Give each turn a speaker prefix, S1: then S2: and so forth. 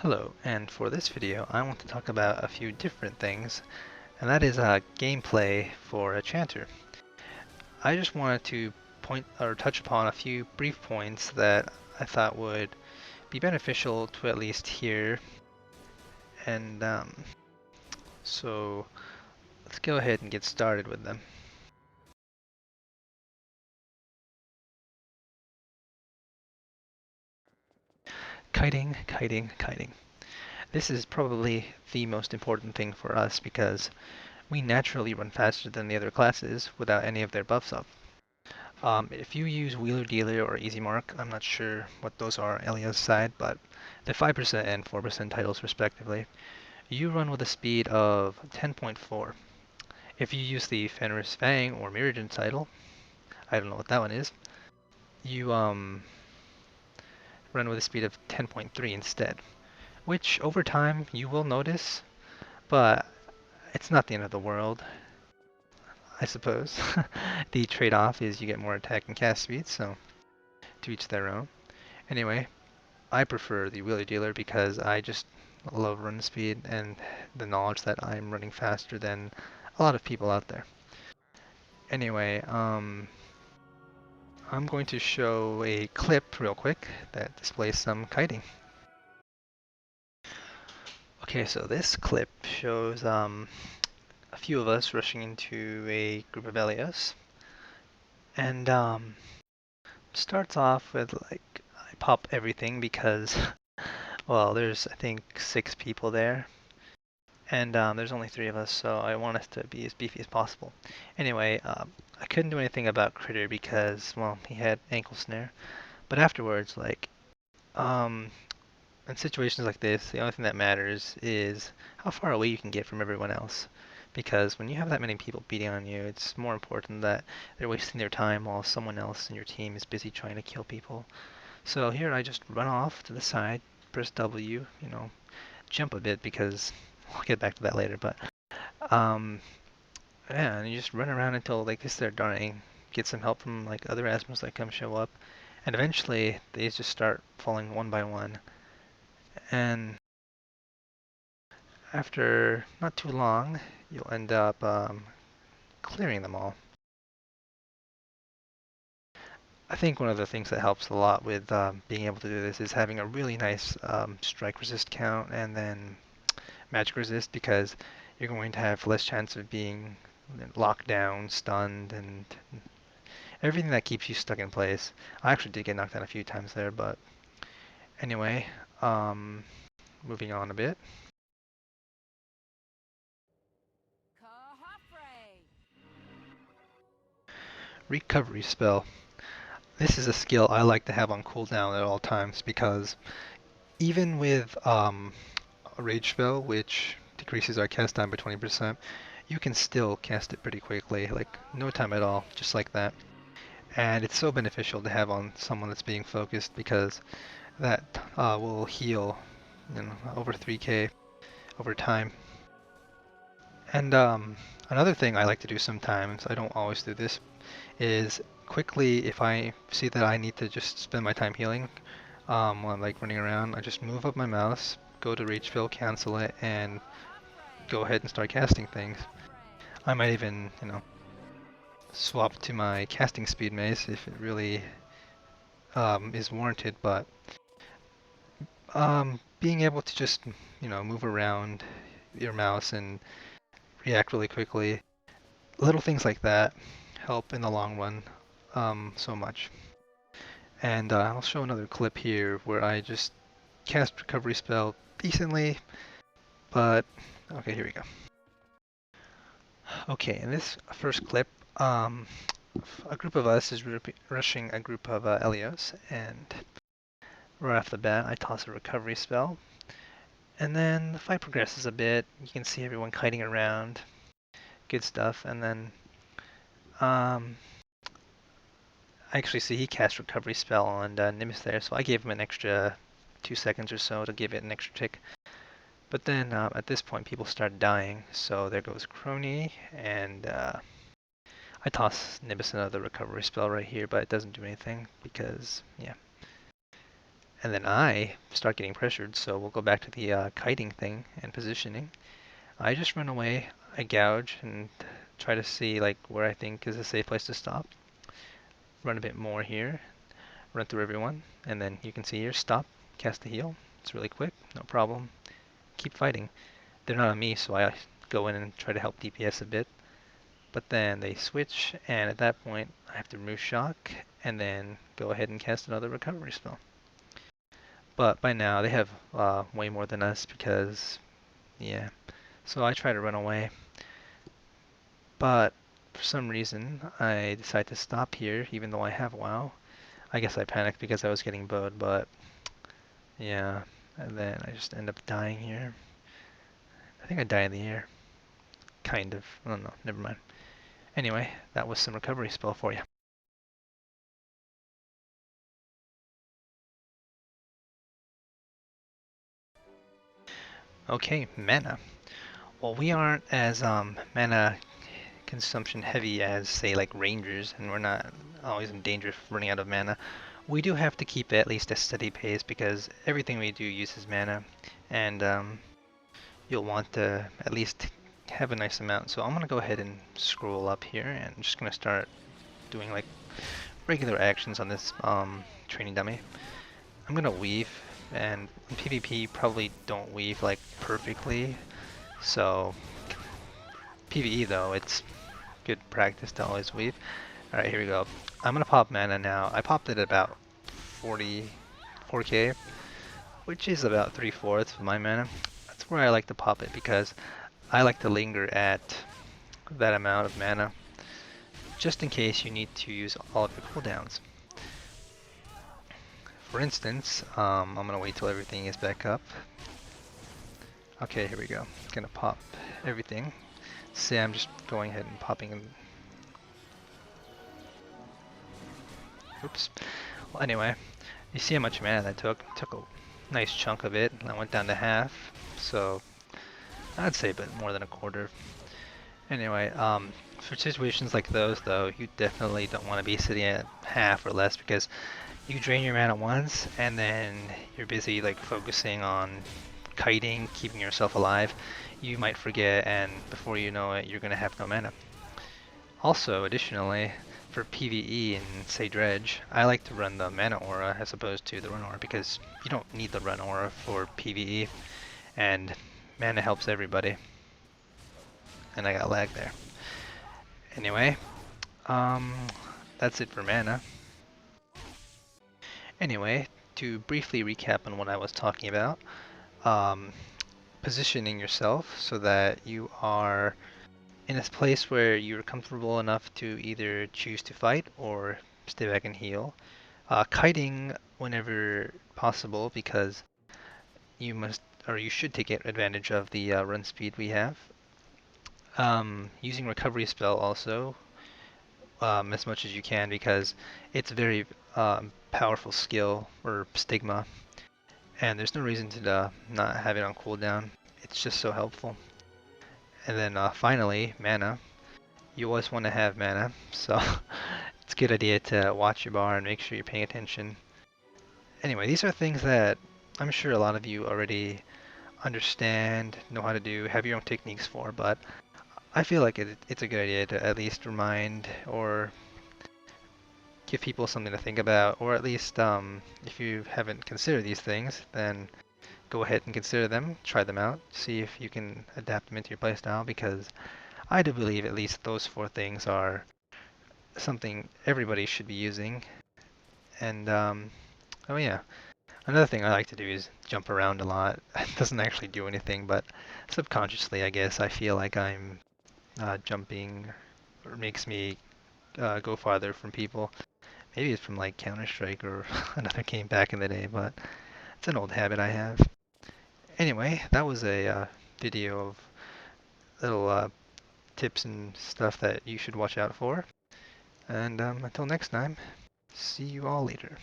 S1: Hello, and for this video I want to talk about a few different things, and that is gameplay for a Chanter. I just wanted to point or touch upon a few brief points that I thought would be beneficial to at least hear, and so let's go ahead and get started with them. Kiting, kiting, kiting. This is probably the most important thing for us because we naturally run faster than the other classes without any of their buffs up. If you use Wheeler Dealer or Easy Mark, I'm not sure what those are on Elia's side, but the 5% and 4% titles respectively, you run with a speed of 10.4. If you use the Fenris Fang or Miragen title, I don't know what that one is, you run with a speed of 10.3 instead, which over time you will notice, but it's not the end of the world, I suppose. The trade-off is you get more attack and cast speed, so to each their own. Anyway, I prefer the Wheeler Dealer because I just love run speed and the knowledge that I'm running faster than a lot of people out there. Anyway, I'm going to show a clip real quick that displays some kiting. Okay, so this clip shows a few of us rushing into a group of Elios, and starts off with like I pop everything because well, there's I think 6 people there. And there's only 3 of us, so I want us to be as beefy as possible. Anyway, I couldn't do anything about Critter because, well, he had ankle snare. But afterwards, like, um, in situations like this, the only thing that matters is how far away you can get from everyone else. Because when you have that many people beating on you, it's more important that they're wasting their time while someone else in your team is busy trying to kill people. So here I just run off to the side, press W, jump a bit because I'll get back to that later, but um, yeah, and you just run around until like they start dying. Get some help from like other Asmos that come show up, and eventually they just start falling one by one. And after not too long, you'll end up clearing them all. I think one of the things that helps a lot with being able to do this is having a really nice strike resist count and then magic resist because you're going to have less chance of being locked down, stunned, and everything that keeps you stuck in place. I actually did get knocked down a few times there, but anyway, um, moving on a bit. Recovery spell. This is a skill I like to have on cooldown at all times because even with a rage spell, which decreases our cast time by 20%, you can still cast it pretty quickly, like no time at all, just like that. And it's so beneficial to have on someone that's being focused because that will heal, over 3k over time. And another thing I like to do sometimes, I don't always do this, is quickly if I see that I need to just spend my time healing while I'm like running around, I just move up my mouse, go to reach fill, cancel it, and go ahead and start casting things. I might even, swap to my casting speed mace if it really is warranted, but being able to just, move around your mouse and react really quickly, little things like that help in the long run so much. And I'll show another clip here where I just cast recovery spell decently, but okay, here we go. Okay, in this first clip, a group of us is rushing a group of Elios, and right off the bat, I toss a recovery spell. And then the fight progresses a bit. You can see everyone kiting around. Good stuff. And then I actually see he cast recovery spell on Nimbus there, so I gave him an extra 2 seconds or so to give it an extra tick. But then at this point, people start dying, so there goes Crony, and I toss Nimbus another recovery spell right here, but it doesn't do anything because, yeah. and then I start getting pressured. So we'll go back to the kiting thing and positioning. I just run away, I gouge, and try to see like where I think is a safe place to stop. Run a bit more here, run through everyone, and then you can see here, stop, cast the heal. It's really quick, no problem. Keep fighting. They're not on me, so I go in and try to help DPS a bit. But then they switch, and at that point, I have to remove shock, and then go ahead and cast another recovery spell. But by now, they have way more than us because, yeah. So I try to run away. But for some reason, I decide to stop here, even though I have WoW. I guess I panicked because I was getting bowed, but yeah. And then I just end up dying here. I think I die in the air. Kind of. I don't know. Never mind. Anyway, that was some recovery spell for you. Okay, mana. Well, we aren't as mana consumption heavy as say like rangers, and we're not always in danger of running out of mana. We do have to keep at least a steady pace because everything we do uses mana, and you'll want to at least have a nice amount. So I'm gonna go ahead and scroll up here, and I'm just gonna start doing like regular actions on this training dummy. I'm gonna weave, and in PvP probably don't weave like perfectly. So PvE though, it's good practice to always weave. Alright, here we go. I'm gonna pop mana now. I popped it at about 4k, which is about 3/4 of my mana. That's where I like to pop it because I like to linger at that amount of mana, just in case you need to use all of your cooldowns. For instance, I'm gonna wait till everything is back up. Okay, here we go. Gonna pop everything. See, I'm just going ahead and popping in. Oops. Well, anyway, you see how much mana that took? Took a nice chunk of it, and I went down to half. So I'd say a bit more than a quarter. Anyway, for situations like those, though, you definitely don't want to be sitting at half or less because you drain your mana once, and then you're busy like focusing on kiting, keeping yourself alive. You might forget, and before you know it, you're gonna have no mana. Also, additionally, for PvE and say Dredge, I like to run the mana aura as opposed to the run aura because you don't need the run aura for PvE, and mana helps everybody. And I got lag there. Anyway, that's it for mana. Anyway, to briefly recap on what I was talking about, um, positioning yourself so that you are in a place where you're comfortable enough to either choose to fight or stay back and heal. Kiting whenever possible because you must or you should take advantage of the run speed we have. Using recovery spell also as much as you can because it's a very powerful skill or stigma, and there's no reason to not have it on cooldown. It's just so helpful. And then finally, mana. You always want to have mana, so it's a good idea to watch your bar and make sure you're paying attention. Anyway, these are things that I'm sure a lot of you already understand, know how to do, have your own techniques for, but I feel like it's a good idea to at least remind or give people something to think about, or at least if you haven't considered these things, then go ahead and consider them, try them out, see if you can adapt them into your playstyle, because I do believe at least those four things are something everybody should be using. And oh yeah, another thing I like to do is jump around a lot. It doesn't actually do anything, but subconsciously, I guess I feel like I'm jumping, or makes me go farther from people. Maybe it's from like Counter-Strike or another game back in the day, but it's an old habit I have. Anyway, that was a video of little tips and stuff that you should watch out for. And until next time, see you all later.